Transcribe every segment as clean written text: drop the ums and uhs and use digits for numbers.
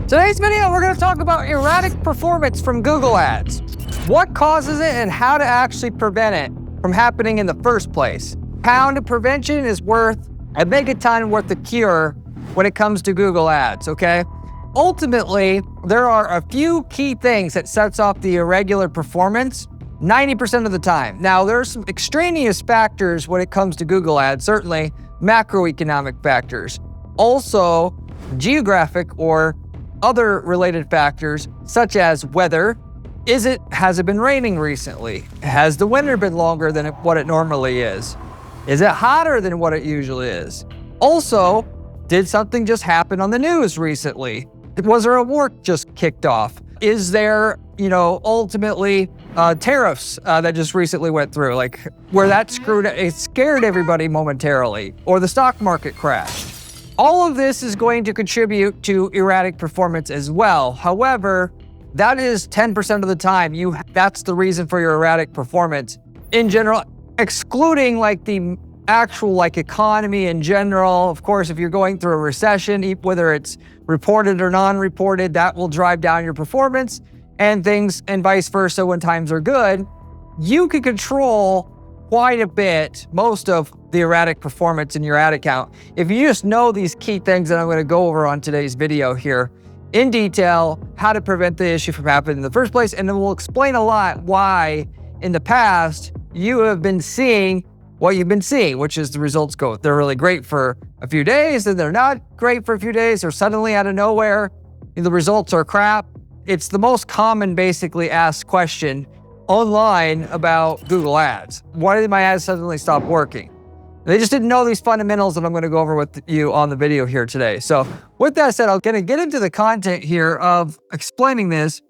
Today's video, we're gonna talk about erratic performance from Google Ads. What causes it and how to actually prevent it from happening in the first place. Pound of prevention is worth a megaton worth of cure when it comes to Google Ads, okay? Ultimately, there are a few key things that sets off the irregular performance 90% of the time. Now, there's some extraneous factors when it comes to Google Ads, certainly macroeconomic factors. Also, geographic or other related factors such as weather. Has it been raining recently? Has the winter been longer than what it normally is? Is it hotter than what it usually is? Also, did something just happen on the news recently? Was there a war just kicked off? Is there, ultimately tariffs that just recently went through, like where that it scared everybody momentarily, or the stock market crashed? All of this is going to contribute to erratic performance as well. However, that is 10% of the time. That's the reason for your erratic performance. In general, excluding the actual economy in general. Of course, if you're going through a recession, whether it's reported or non-reported, that will drive down your performance and vice versa when times are good. You can control quite a bit, most of the erratic performance in your ad account, if you just know these key things that I'm going to go over on today's video here in detail, how to prevent the issue from happening in the first place. And then we'll explain a lot why in the past you have been seeing what you've been seeing, which is the results they're really great for a few days, then they're not great for a few days, or suddenly out of nowhere, the results are crap. It's the most common basically asked question online about Google Ads. Why did my ads suddenly stop working? They just didn't know these fundamentals that I'm going to go over with you on the video here today. So with that said, I'm going to get into the content here of explaining this.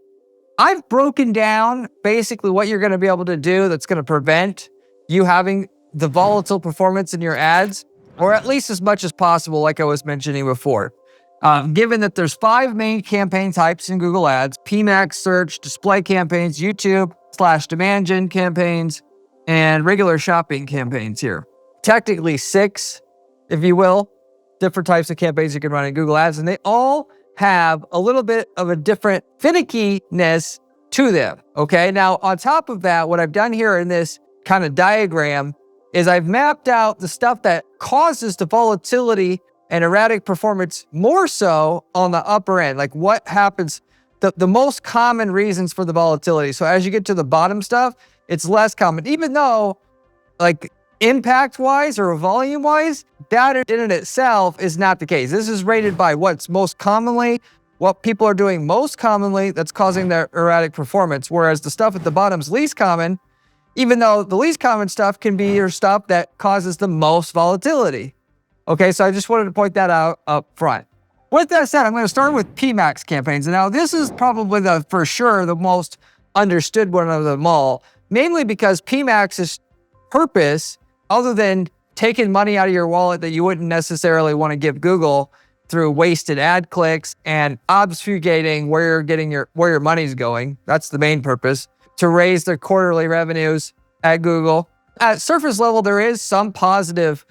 I've broken down basically what you're going to be able to do that's going to prevent you having the volatile performance in your ads, or at least as much as possible, like I was mentioning before. Given that there's 5 main campaign types in Google Ads: PMax, search, display campaigns, YouTube/demand gen campaigns, and regular shopping campaigns here. Technically 6, if you will, different types of campaigns you can run in Google Ads, and they all have a little bit of a different finickiness to them, okay? Now, on top of that, what I've done here in this kind of diagram is I've mapped out the stuff that causes the volatility and erratic performance more so on the upper end, like what happens, the most common reasons for the volatility. So as you get to the bottom stuff, it's less common, even though impact-wise or volume-wise, that in and itself is not the case. This is rated by what people are doing most commonly that's causing their erratic performance, whereas the stuff at the bottom is least common, even though the least common stuff can be your stuff that causes the most volatility. Okay, so I just wanted to point that out up front. With that said, I'm going to start with PMax campaigns. Now, this is probably for sure the most understood one of them all, mainly because PMax's purpose, other than taking money out of your wallet that you wouldn't necessarily want to give Google through wasted ad clicks and obfuscating where your money's going, that's the main purpose, to raise their quarterly revenues at Google. At surface level, there is some positive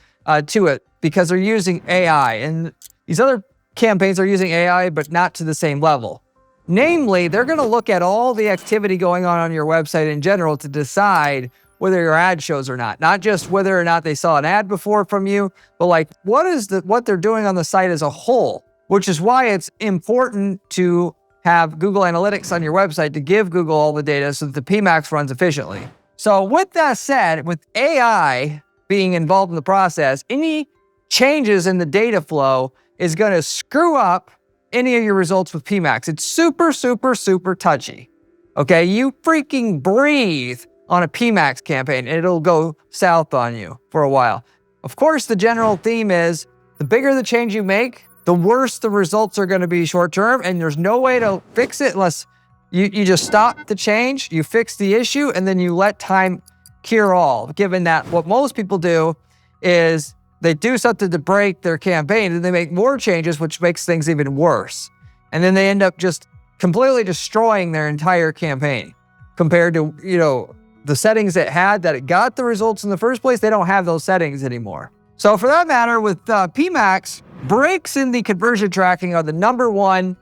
to it because they're using AI, and these other campaigns are using AI, but not to the same level. Namely, they're going to look at all the activity going on your website in general to decide whether your ad shows or not just whether or not they saw an ad before from you, but what they're doing on the site as a whole, which is why it's important to have Google Analytics on your website to give Google all the data so that the PMax runs efficiently. So with that said, with AI being involved in the process, any changes in the data flow is going to screw up any of your results with PMax. It's super, super, super touchy. Okay, you freaking breathe on a PMax campaign, and it'll go south on you for a while. Of course, the general theme is the bigger the change you make, the worse the results are going to be short term, and there's no way to fix it unless you just stop the change, you fix the issue, and then you let time cure all. Given that what most people do is they do something to break their campaign and they make more changes, which makes things even worse. And then they end up just completely destroying their entire campaign compared to, the settings it had that it got the results in the first place. They don't have those settings anymore. So for that matter, with PMax, breaks in the conversion tracking are the number one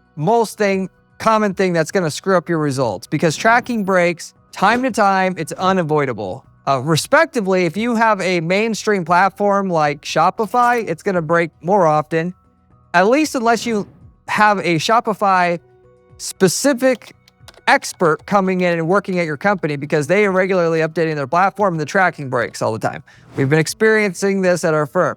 common thing that's going to screw up your results, because tracking breaks time to time. It's unavoidable. Respectively, if you have a mainstream platform like Shopify, it's going to break more often, at least unless you have a Shopify specific expert coming in and working at your company, because they are regularly updating their platform and the tracking breaks all the time. We've been experiencing this at our firm.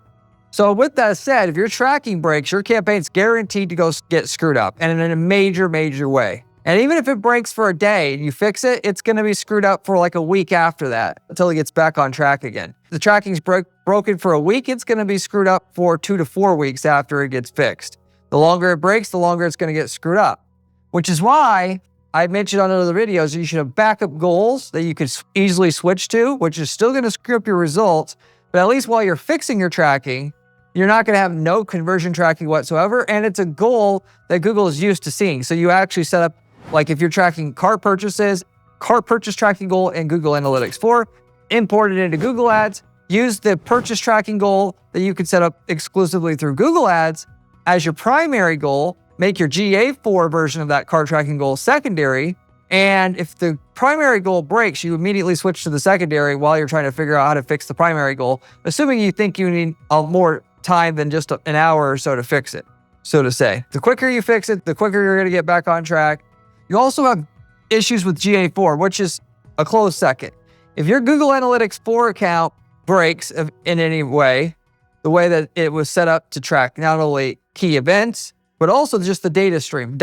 So with that said, if your tracking breaks, your campaign's guaranteed to go get screwed up, and in a major, major way. And even if it breaks for a day and you fix it, it's going to be screwed up for like a week after that until it gets back on track again. If the tracking's broken for a week, it's going to be screwed up for 2 to 4 weeks after it gets fixed. The longer it breaks, the longer it's going to get screwed up, which is why I mentioned on other videos, you should have backup goals that you could easily switch to, which is still going to screw up your results. But at least while you're fixing your tracking, you're not going to have no conversion tracking whatsoever. And it's a goal that Google is used to seeing. So you actually set up, like if you're tracking cart purchases, cart purchase tracking goal in Google Analytics 4, import it into Google Ads, use the purchase tracking goal that you can set up exclusively through Google Ads as your primary goal, make your GA4 version of that cart tracking goal secondary. And if the primary goal breaks, you immediately switch to the secondary while you're trying to figure out how to fix the primary goal, assuming you think you need more time than just an hour or so to fix it, so to say. The quicker you fix it, the quicker you're going to get back on track. You also have issues with GA4, which is a close second. If your Google Analytics 4 account breaks in any way, the way that it was set up to track not only key events, but also just the data stream,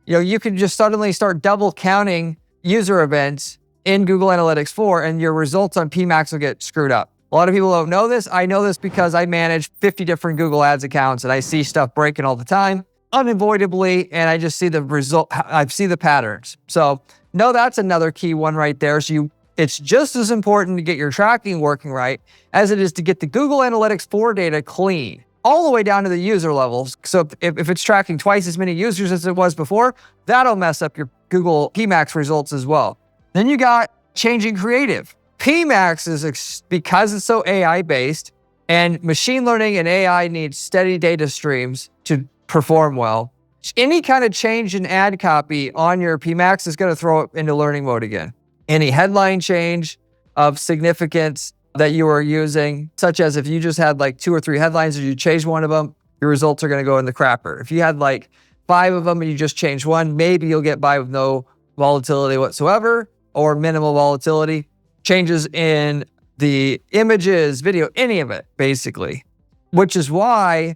you can just suddenly start double counting user events in Google Analytics 4 and your results on PMax will get screwed up. A lot of people don't know this. I know this because I manage 50 different Google Ads accounts and I see stuff breaking all the time, unavoidably, and I just see the result. I see the patterns. So no, that's another key one right there. So it's just as important to get your tracking working right as it is to get the Google Analytics 4 data clean, all the way down to the user levels. So if it's tracking twice as many users as it was before, that'll mess up your Google PMax results as well. Then you got changing creative. PMax is, because it's so AI-based, and machine learning and AI needs steady data streams to perform well, any kind of change in ad copy on your PMax is going to throw it into learning mode again. Any headline change of significance that you are using, such as if you just had like 2 or 3 headlines and you change one of them, your results are going to go in the crapper. If you had like 5 of them and you just change one, maybe you'll get by with no volatility whatsoever or minimal volatility. Changes in the images, video, any of it, basically. Which is why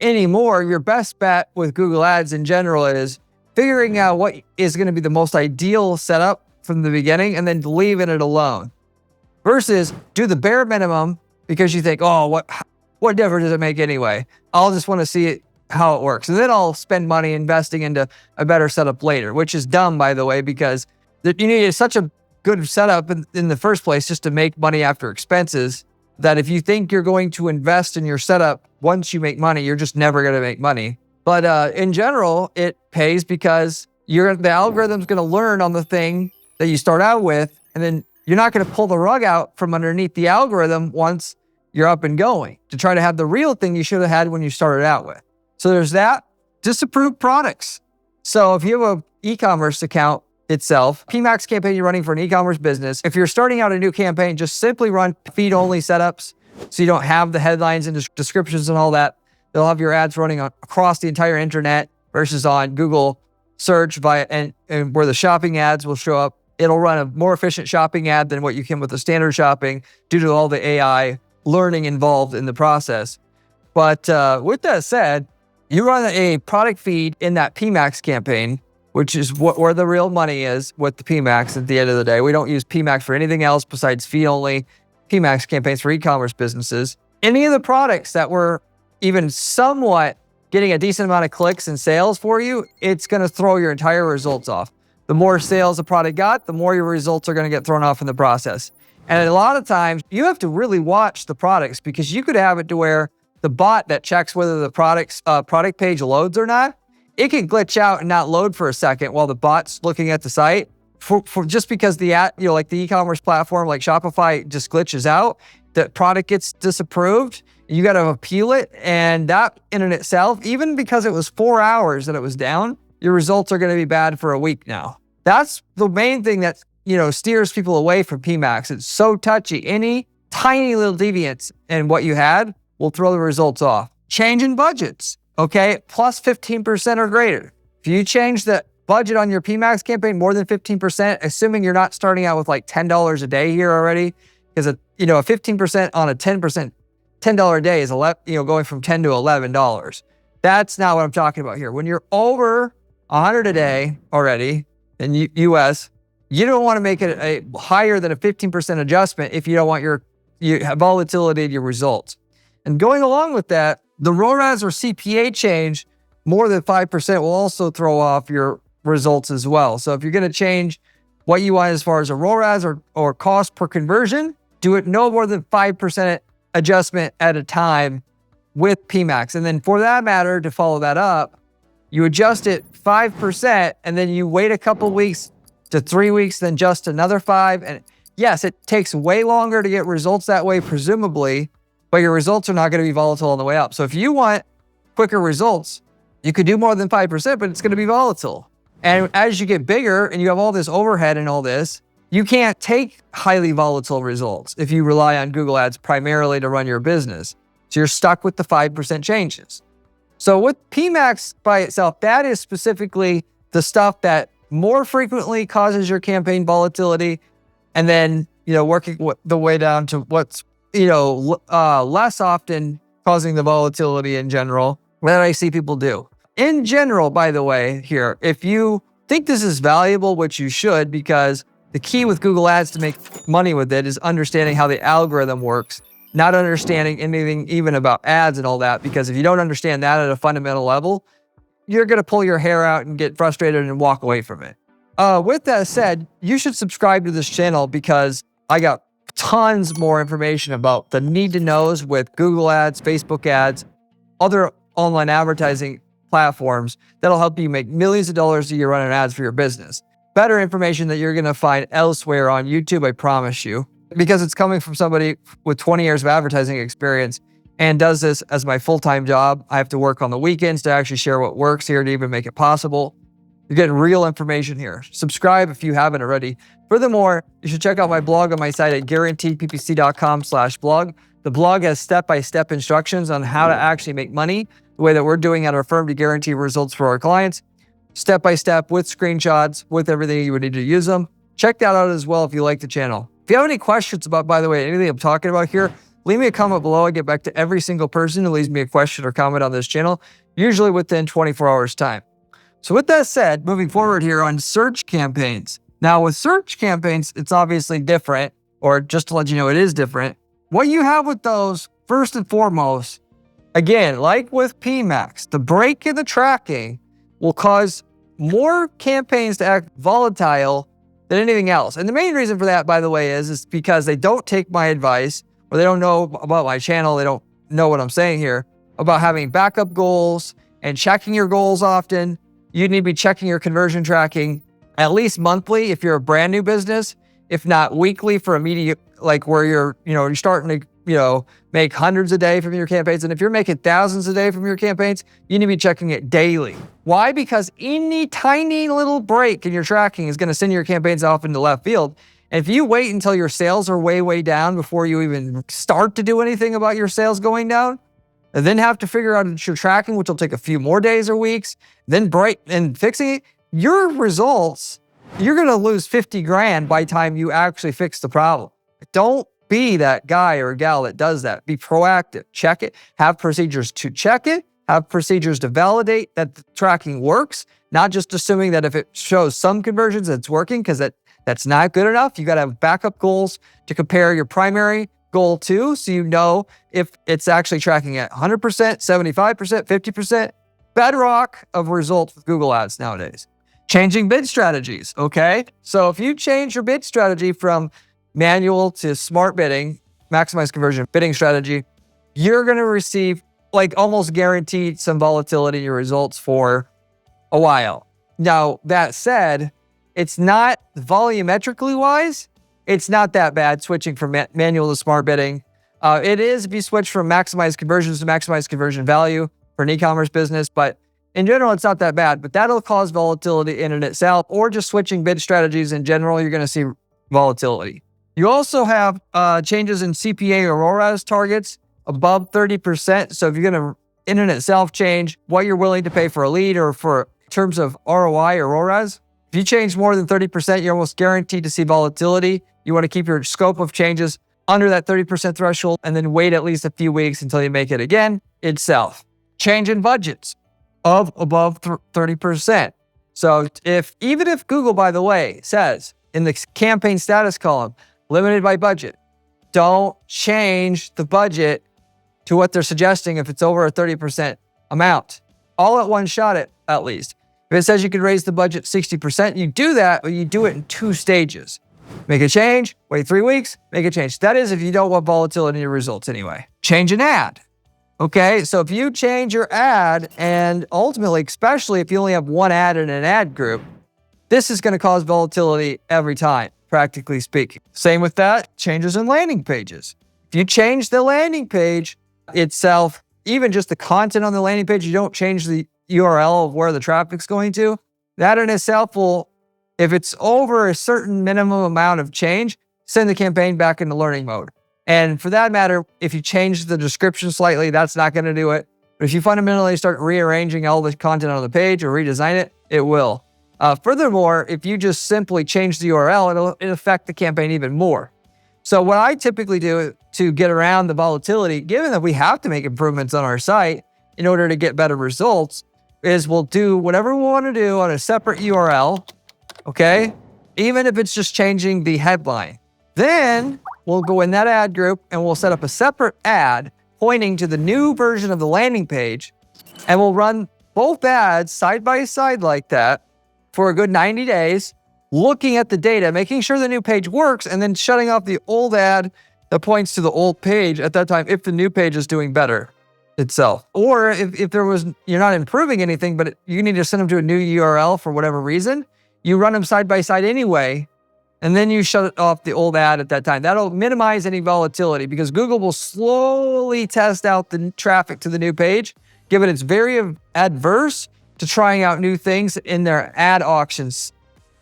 anymore, your best bet with Google Ads in general is figuring out what is going to be the most ideal setup from the beginning and then leaving it alone. Versus do the bare minimum because you think, oh, what difference does it make anyway? I'll just want to see how it works. And then I'll spend money investing into a better setup later, which is dumb, by the way, because you need such a good setup in the first place just to make money after expenses that if you think you're going to invest in your setup once you make money, you're just never going to make money. But in general, it pays because the algorithm's going to learn on the thing that you start out with, and then you're not going to pull the rug out from underneath the algorithm once you're up and going to try to have the real thing you should have had when you started out with. So there's that. Disapproved products. So if you have an e-commerce account itself, PMax campaign you're running for an e-commerce business, if you're starting out a new campaign, just simply run feed-only setups so you don't have the headlines and descriptions and all that. They'll have your ads running across the entire internet versus on Google search and where the shopping ads will show up. It'll run a more efficient shopping ad than what you can with the standard shopping due to all the AI learning involved in the process. But with that said, you run a product feed in that PMax campaign, which is where the real money is with the PMax at the end of the day. We don't use PMax for anything else besides fee-only PMax campaigns for e-commerce businesses. Any of the products that were even somewhat getting a decent amount of clicks and sales for you, it's going to throw your entire results off. The more sales a product got, the more your results are going to get thrown off in the process. And a lot of times, you have to really watch the products because you could have it to where the bot that checks whether the product page loads or not, it can glitch out and not load for a second while the bot's looking at the site. For just because the like the e-commerce platform like Shopify just glitches out, the product gets disapproved, you got to appeal it. And that in and itself, even because it was 4 hours that it was down, your results are going to be bad for a week now. That's the main thing that, steers people away from PMax. It's so touchy. Any tiny little deviance in what you had will throw the results off. Change in budgets, okay? Plus 15% or greater. If you change the budget on your PMax campaign more than 15%, assuming you're not starting out with like $10 a day here already, because a 15% on a $10 a day is going from $10 to $11. That's not what I'm talking about here. When you're over 100 a day already in US, you don't want to make it a higher than a 15% adjustment if you don't want you have volatility in your results. And going along with that, the ROAS or CPA change more than 5% will also throw off your results as well. So if you're going to change what you want as far as a ROAS or cost per conversion, do it no more than 5% adjustment at a time with PMax. And then for that matter, to follow that up, you adjust it 5% and then you wait a couple weeks to 3 weeks, then just another 5. And yes, it takes way longer to get results that way, presumably, but your results are not going to be volatile on the way up. So if you want quicker results, you could do more than 5%, but it's going to be volatile. And as you get bigger and you have all this overhead and all this, you can't take highly volatile results if you rely on Google Ads primarily to run your business. So you're stuck with the 5% changes. So with PMax by itself, that is specifically the stuff that more frequently causes your campaign volatility, and then, working the way down to what's, less often causing the volatility in general that I see people do. In general, by the way, here, if you think this is valuable, which you should, because the key with Google Ads to make money with it is understanding how the algorithm works, not understanding anything even about ads and all that, because if you don't understand that at a fundamental level, you're going to pull your hair out and get frustrated and walk away from it. With that said, you should subscribe to this channel because I got tons more information about the need-to-knows with Google Ads, Facebook ads, other online advertising platforms that'll help you make millions of dollars a year running ads for your business. Better information that you're going to find elsewhere on YouTube, I promise you, because it's coming from somebody with 20 years of advertising experience and does this as my full-time job. I have to work on the weekends to actually share what works here to even make it possible. You're getting real information here. Subscribe if you haven't already. Furthermore, you should check out my blog on my site at guaranteedppc.com/blog. The blog has step-by-step instructions on how to actually make money the way that we're doing at our firm to guarantee results for our clients. Step-by-step with screenshots, with everything you would need to use them. Check that out as well if you like the channel. If you have any questions about, by the way, anything I'm talking about here, leave me a comment below. I get back to every single person who leaves me a question or comment on this channel, usually within 24 hours time. So with that said, moving forward here on search campaigns. Now with search campaigns, it's obviously different, or just to let you know, it is different. What you have with those, first and foremost, again, like with PMax, the break in the tracking will cause more campaigns to act volatile than anything else. And the main reason for that, by the way, is because they don't take my advice, or they don't know about my channel, they don't know what I'm saying here, about having backup goals and checking your goals often. You need to be checking your conversion tracking at least monthly if you're a brand new business, if not weekly for immediate, like where you're starting to, make hundreds a day from your campaigns. And if you're making thousands a day from your campaigns, you need to be checking it daily. Why? Because any tiny little break in your tracking is going to send your campaigns off into left field. And if you wait until your sales are way, way down before you even start to do anything about your sales going down, and then have to figure out your tracking, which will take a few more days or weeks, then break and fixing it, your results, you're going to lose 50 grand by the time you actually fix the problem. Don't be that guy or gal that does that. Be proactive. Check it. Have procedures to check it. Have procedures to validate that the tracking works, not just assuming that if it shows some conversions, it's working, because that's not good enough. You got to have backup goals to compare your primary goal to, so you know if it's actually tracking at 100%, 75%, 50%. Bedrock of results with Google Ads nowadays. Changing bid strategies, okay? So if you change your bid strategy from manual to smart bidding, maximize conversion bidding strategy, you're going to receive like almost guaranteed some volatility in your results for a while. Now, that said, it's not volumetrically wise, it's not that bad switching from manual to smart bidding. It is if you switch from maximize conversions to maximize conversion value for an e-commerce business, but in general, it's not that bad, but that'll cause volatility in and itself, or just switching bid strategies in general, you're gonna see volatility. You also have changes in CPA or ROAS targets above 30%. So if you're gonna in and itself change what you're willing to pay for a lead or for terms of ROI or ROAS, if you change more than 30%, you're almost guaranteed to see volatility. You wanna keep your scope of changes under that 30% threshold and then wait at least a few weeks until you make it again itself. Change in budgets of above 30%. So even if Google, by the way, says in the campaign status column, limited by budget, don't change the budget to what they're suggesting if it's over a 30% amount. All at one shot at least. If it says you can raise the budget 60%, you do that, but you do it in 2 stages. Make a change, wait 3 weeks, make a change. That is if you don't want volatility in your results anyway. Change an ad. Okay, so if you change your ad, and ultimately, especially if you only have one ad in an ad group, this is gonna cause volatility every time, practically speaking. Same with that, changes in landing pages. If you change the landing page itself, even just the content on the landing page, you don't change the URL of where the traffic's going to, that in itself will, if it's over a certain minimum amount of change, send the campaign back into learning mode. And for that matter, if you change the description slightly, that's not gonna do it. But if you fundamentally start rearranging all the content on the page or redesign it, it will. Furthermore, if you just simply change the URL, it'll affect the campaign even more. So what I typically do to get around the volatility, given that we have to make improvements on our site in order to get better results, is we'll do whatever we wanna do on a separate URL, okay? Even if it's just changing the headline. Then we'll go in that ad group and we'll set up a separate ad pointing to the new version of the landing page, and we'll run both ads side by side like that for a good 90 days, looking at the data, making sure the new page works, and then shutting off the old ad that points to the old page at that time if the new page is doing better itself. Or if you're not improving anything, but you need to send them to a new URL for whatever reason, you run them side by side anyway, and then you shut off the old ad at that time. That'll minimize any volatility because Google will slowly test out the traffic to the new page, given it's very adverse to trying out new things in their ad auctions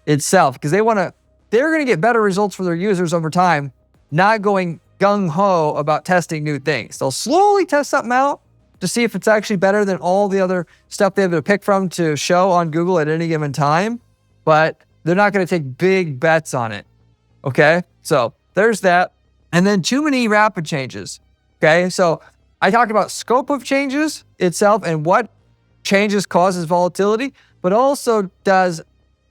itself, because they're gonna get better results for their users over time, not going gung-ho about testing new things. They'll slowly test something out to see if it's actually better than all the other stuff they have to pick from to show on Google at any given time, but they're not gonna take big bets on it, okay? So there's that. And then too many rapid changes, okay? So I talked about scope of changes itself and what changes causes volatility, but also does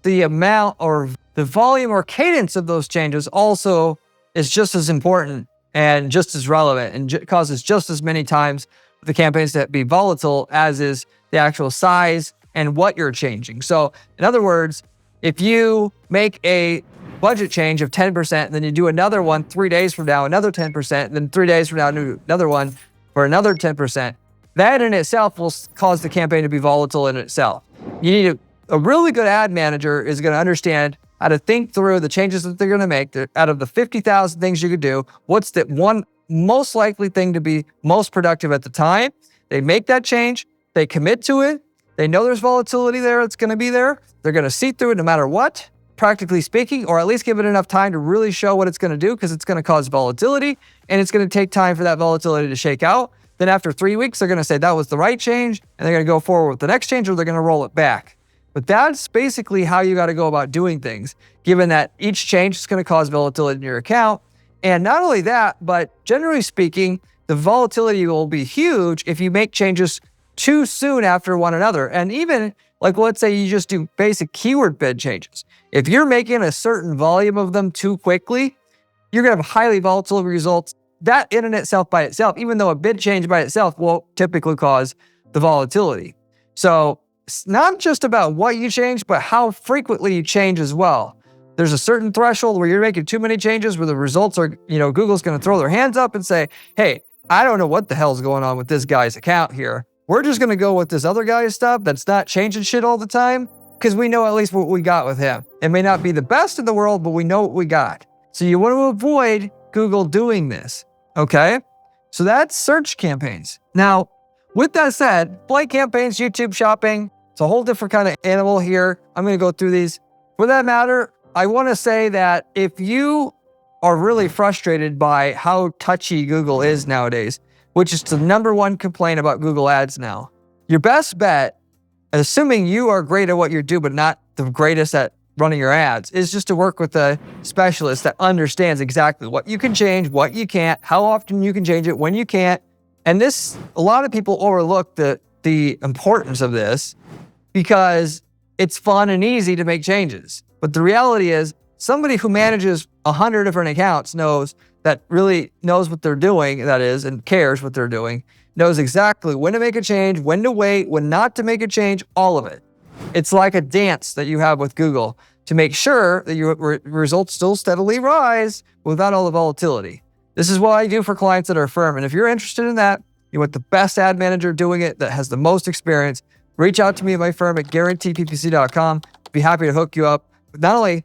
the amount or the volume or cadence of those changes also is just as important and just as relevant and causes just as many times for the campaigns to be volatile as is the actual size and what you're changing. So in other words, if you make a budget change of 10%, then you do another one 3 days from now, another 10%, then 3 days from now, another one for another 10%, that in itself will cause the campaign to be volatile in itself. You need a really good ad manager is gonna understand how to think through the changes that they're gonna make. Out of the 50,000 things you could do, what's the one most likely thing to be most productive at the time? They make that change, they commit to it, they know there's volatility there, it's gonna be there. They're gonna see through it no matter what, practically speaking, or at least give it enough time to really show what it's gonna do because it's gonna cause volatility and it's gonna take time for that volatility to shake out. Then after 3 weeks, they're gonna say that was the right change and they're gonna go forward with the next change or they're gonna roll it back. But that's basically how you gotta go about doing things, given that each change is gonna cause volatility in your account. And not only that, but generally speaking, the volatility will be huge if you make changes too soon after one another. And even like, let's say you just do basic keyword bid changes. If you're making a certain volume of them too quickly, you're gonna have highly volatile results. That in and itself by itself, even though a bid change by itself will typically cause the volatility. So it's not just about what you change, but how frequently you change as well. There's a certain threshold where you're making too many changes where the results are, Google's gonna throw their hands up and say, hey, I don't know what the hell's going on with this guy's account here. We're just gonna go with this other guy's stuff that's not changing shit all the time because we know at least what we got with him. It may not be the best in the world, but we know what we got. So you want to avoid Google doing this, okay? So that's search campaigns. Now, with that said, display campaigns, YouTube shopping, it's a whole different kind of animal here. I'm going to go through these. For that matter, I want to say that if you are really frustrated by how touchy Google is nowadays, which is the #1 complaint about Google Ads now, your best bet, assuming you are great at what you do, but not the greatest at running your ads, is just to work with a specialist that understands exactly what you can change, what you can't, how often you can change it, when you can't. And this, a lot of people overlook the importance of this because it's fun and easy to make changes. But the reality is, somebody who manages 100 different accounts really knows what they're doing, that is, and cares what they're doing, knows exactly when to make a change, when to wait, when not to make a change, all of it. It's like a dance that you have with Google to make sure that your results still steadily rise without all the volatility. This is what I do for clients that are firm. And if you're interested in that, you want the best ad manager doing it that has the most experience, reach out to me at my firm at guaranteeppc.com. Be happy to hook you up with not only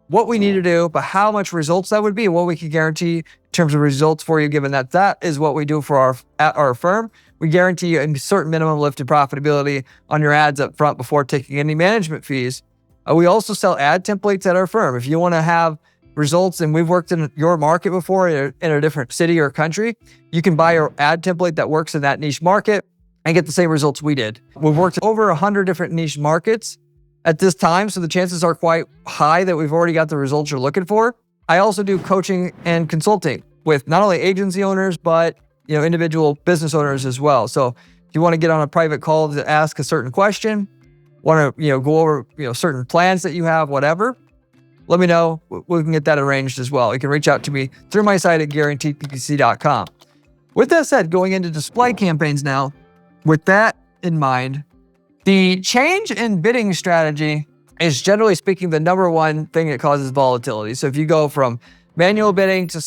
what we need to do, but how much results that would be and what we can guarantee in terms of results for you, given that that is what we do for our firm. We guarantee you a certain minimum lift in profitability on your ads up front before taking any management fees. We also sell ad templates at our firm. If you want to have results, and we've worked in your market before in a different city or country, you can buy your ad template that works in that niche market and get the same results we did. We've worked over 100 different niche markets at this time, so the chances are quite high that we've already got the results you're looking for. I also do coaching and consulting with not only agency owners, but individual business owners as well. So if you want to get on a private call to ask a certain question, want to go over certain plans that you have, whatever, let me know. We can get that arranged as well. You can reach out to me through my site at guaranteedppc.com. With that said, going into display campaigns now, with that in mind, the change in bidding strategy is generally speaking the #1 thing that causes volatility. So if you go from manual bidding to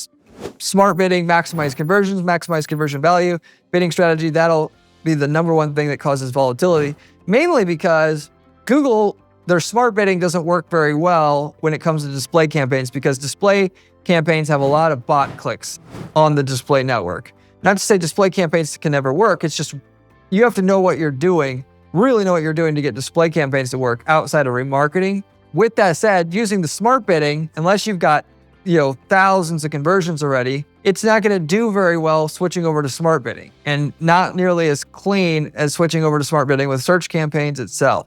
smart bidding, maximize conversions, maximize conversion value, bidding strategy, that'll be the #1 thing that causes volatility, mainly because Google, their smart bidding doesn't work very well when it comes to display campaigns, because display campaigns have a lot of bot clicks on the display network. Not to say display campaigns can never work, it's just you have to know what you're doing, really know what you're doing to get display campaigns to work outside of remarketing. With that said, using the smart bidding, unless you've got thousands of conversions already, it's not going to do very well switching over to smart bidding, and not nearly as clean as switching over to smart bidding with search campaigns itself.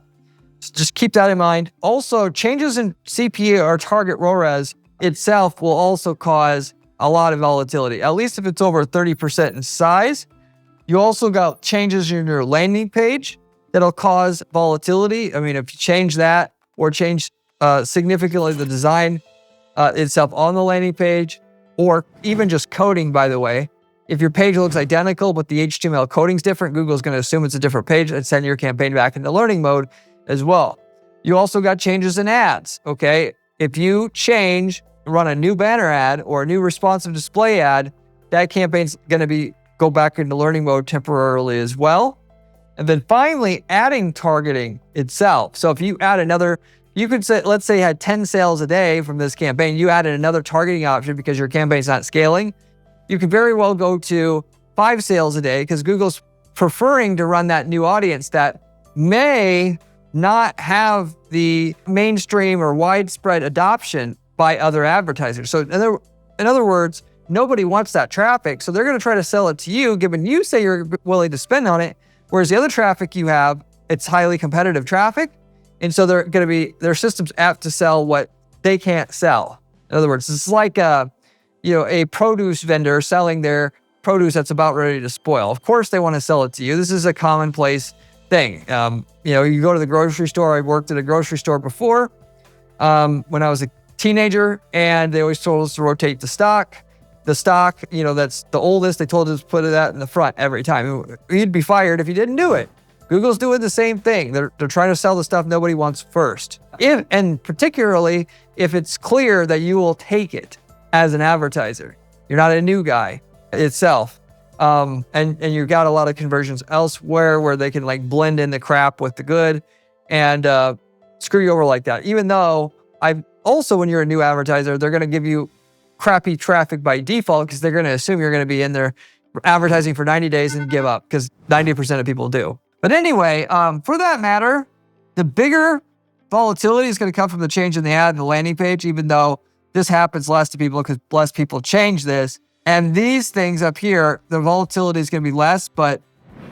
So just keep that in mind. Also, changes in CPA or target ROAS itself will also cause a lot of volatility, at least if it's over 30% in size. You also got changes in your landing page that'll cause volatility. I mean, if you change that or change significantly the design itself on the landing page, or even just coding, by the way. If your page looks identical, but the HTML coding's different, Google's going to assume it's a different page and send your campaign back into learning mode as well. You also got changes in ads, okay? If you run a new banner ad or a new responsive display ad, that campaign's going to go back into learning mode temporarily as well. And then finally, adding targeting itself. So if you add you could say, let's say you had 10 sales a day from this campaign, you added another targeting option because your campaign's not scaling. You can very well go to 5 sales a day because Google's preferring to run that new audience that may not have the mainstream or widespread adoption by other advertisers. So in other words, nobody wants that traffic. So they're going to try to sell it to you, given you say you're willing to spend on it. Whereas the other traffic you have, it's highly competitive traffic. And so their system's apt to sell what they can't sell. In other words, it's like a produce vendor selling their produce that's about ready to spoil. Of course, they want to sell it to you. This is a commonplace thing. You go to the grocery store. I worked at a grocery store before when I was a teenager, and they always told us to rotate the stock. The stock, that's the oldest, they told us to put that in the front every time. You'd be fired if you didn't do it. Google's doing the same thing. They're trying to sell the stuff nobody wants first. And particularly if it's clear that you will take it as an advertiser. You're not a new guy itself. And you've got a lot of conversions elsewhere where they can blend in the crap with the good and screw you over like that. Even though when you're a new advertiser, they're going to give you crappy traffic by default because they're going to assume you're going to be in there advertising for 90 days and give up, because 90% of people do. But anyway, for that matter, the bigger volatility is going to come from the change in the ad and the landing page, even though this happens less to people because less people change this. And these things up here, the volatility is going to be less, but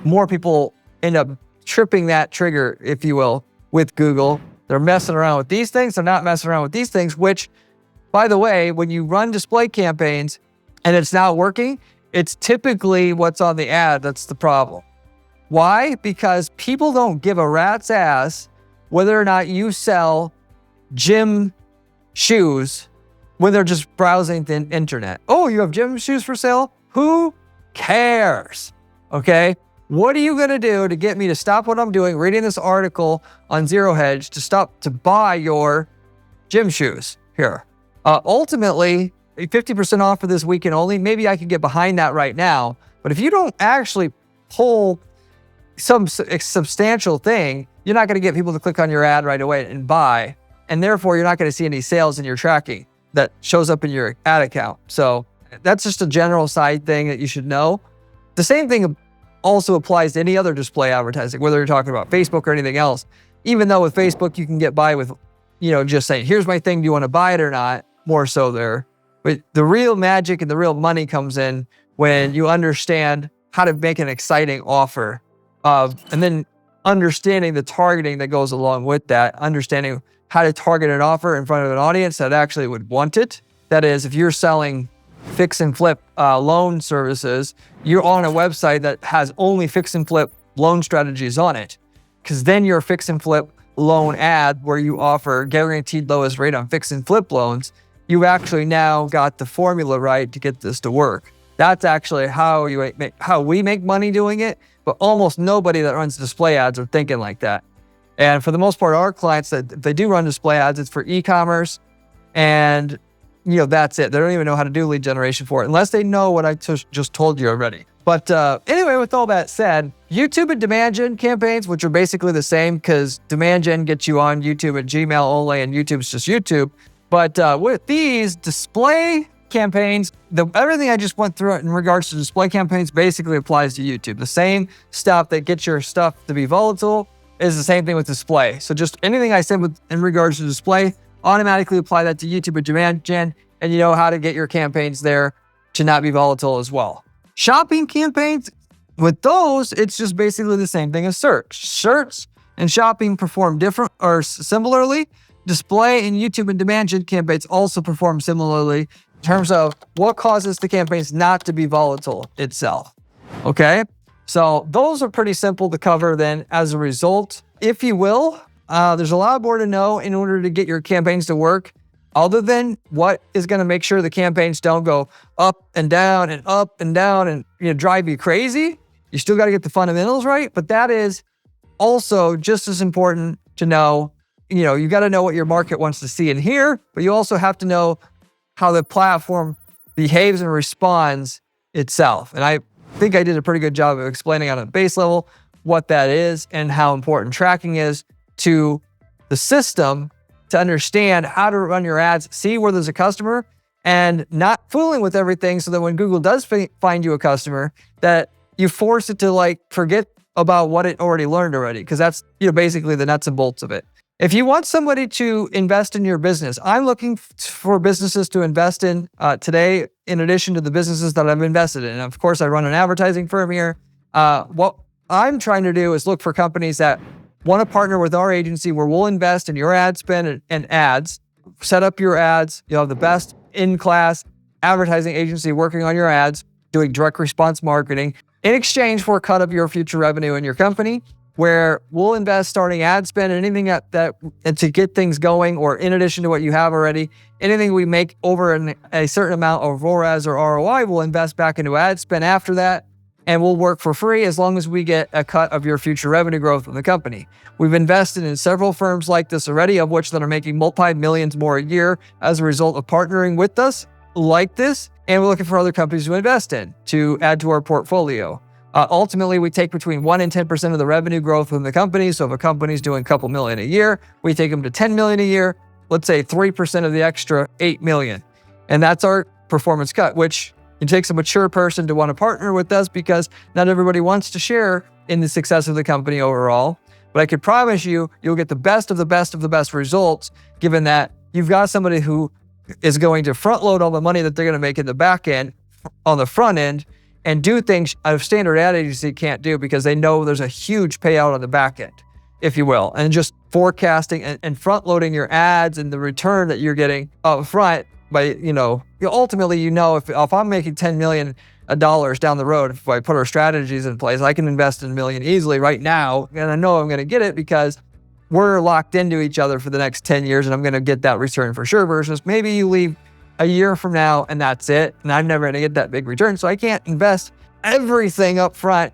more people end up tripping that trigger, if you will, with Google. They're messing around with these things. They're not messing around with these things, which, by the way, when you run display campaigns and it's not working, it's typically what's on the ad that's the problem. Why? Because people don't give a rat's ass whether or not you sell gym shoes when they're just browsing the internet. Oh, you have gym shoes for sale? Who cares? Okay? What are you going to do to get me to stop what I'm doing, reading this article on Zero Hedge, to buy your gym shoes here? Ultimately, 50% off for this weekend only. Maybe I can get behind that right now. But if you don't actually pull some substantial thing, you're not going to get people to click on your ad right away and buy. And therefore, you're not going to see any sales in your tracking that shows up in your ad account. So that's just a general side thing that you should know. The same thing also applies to any other display advertising, whether you're talking about Facebook or anything else. Even though with Facebook, you can get by with, just saying, here's my thing, do you want to buy it or not? More so there. But the real magic and the real money comes in when you understand how to make an exciting offer, and then understanding the targeting that goes along with that, understanding how to target an offer in front of an audience that actually would want it. That is, if you're selling fix and flip loan services, you're on a website that has only fix and flip loan strategies on it, because then your fix and flip loan ad where you offer guaranteed lowest rate on fix and flip loans, you've actually now got the formula right to get this to work. That's actually how we make money doing it, but almost nobody that runs display ads are thinking like that. And for the most part, our clients, that if they do run display ads, it's for e-commerce, and that's it. They don't even know how to do lead generation for it, unless they know what I just told you already. But anyway, with all that said, YouTube and demand gen campaigns, which are basically the same, because demand gen gets you on YouTube and Gmail only, and YouTube's just YouTube. But with these display campaigns, everything I just went through in regards to display campaigns basically applies to YouTube. The same stuff that gets your stuff to be volatile is the same thing with display. So just anything I said in regards to display, automatically apply that to YouTube and demand gen, and you know how to get your campaigns there to not be volatile as well. Shopping campaigns, with those, it's just basically the same thing as search. Search and shopping perform different or similarly. Display and YouTube and demand gen campaigns also perform similarly in terms of what causes the campaigns not to be volatile itself. Okay, so those are pretty simple to cover then as a result, if you will. There's a lot more to know in order to get your campaigns to work, other than what is going to make sure the campaigns don't go up and down and drive you crazy. You still got to get the fundamentals right, but that is also just as important to know. You got to know what your market wants to see and hear, but you also have to know how the platform behaves and responds itself. And I think I did a pretty good job of explaining on a base level what that is and how important tracking is to the system to understand how to run your ads, see where there's a customer, and not fooling with everything, so that when Google does find you a customer, that you force it to forget about what it already learned already, because that's basically the nuts and bolts of it. If you want somebody to invest in your business, I'm looking for businesses to invest in today, in addition to the businesses that I've invested in. And of course, I run an advertising firm here. What I'm trying to do is look for companies that want to partner with our agency, where we'll invest in your ad spend and ads, set up your ads. You'll have the best in-class advertising agency working on your ads, doing direct response marketing, in exchange for a cut of your future revenue in your company, where we'll invest starting ad spend and anything that to get things going, or in addition to what you have already, anything we make over a certain amount of ROAS or ROI, we'll invest back into ad spend after that, and we'll work for free as long as we get a cut of your future revenue growth in the company. We've invested in several firms like this already, of which that are making multi-millions more a year as a result of partnering with us like this, and we're looking for other companies to invest in to add to our portfolio. Ultimately, we take between 1 and 10% of the revenue growth in the company. So if a company's doing a couple million a year, we take them to 10 million a year. Let's say 3% of the extra 8 million. And that's our performance cut, which, It takes a mature person to want to partner with us because not everybody wants to share in the success of the company overall. But I can promise you, you'll get the best of the best of the best results, given that you've got somebody who is going to front load all the money that they're going to make in the back end on the front end and do things a standard ad agency can't do because they know there's a huge payout on the back end, if you will. And just forecasting and front loading your ads and the return that you're getting up front by, ultimately, if I'm making $10 million down the road, if I put our strategies in place, I can invest in $1 million easily right now. And I know I'm going to get it because we're locked into each other for the next 10 years and I'm going to get that return for sure, versus maybe you leave a year from now and that's it. And I'm never going to get that big return. So I can't invest everything up front,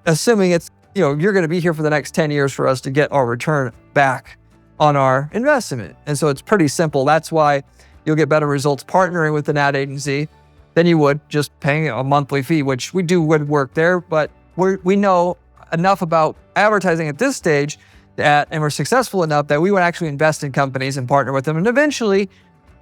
assuming it's, you're going to be here for the next 10 years for us to get our return back on our investment. And so it's pretty simple. That's why you'll get better results partnering with an ad agency than you would just paying a monthly fee, which we do good work there, but we know enough about advertising at this stage and we're successful enough that we would actually invest in companies and partner with them and eventually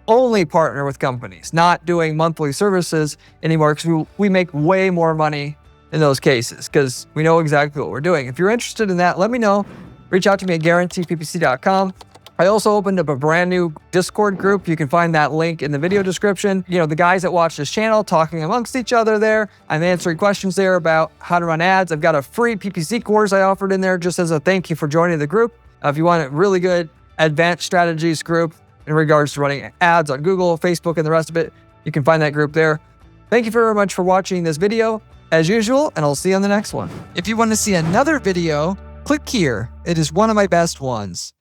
only partner with companies, not doing monthly services anymore, because we make way more money in those cases because we know exactly what we're doing. If you're interested in that, let me know. Reach out to me at guaranteeppc.com. I also opened up a brand new Discord group. You can find that link in the video description. The guys that watch this channel talking amongst each other there. I'm answering questions there about how to run ads. I've got a free PPC course I offered in there just as a thank you for joining the group. If you want a really good advanced strategies group in regards to running ads on Google, Facebook, and the rest of it, you can find that group there. Thank you very much for watching this video as usual, and I'll see you on the next one. If you want to see another video, click here. It is one of my best ones.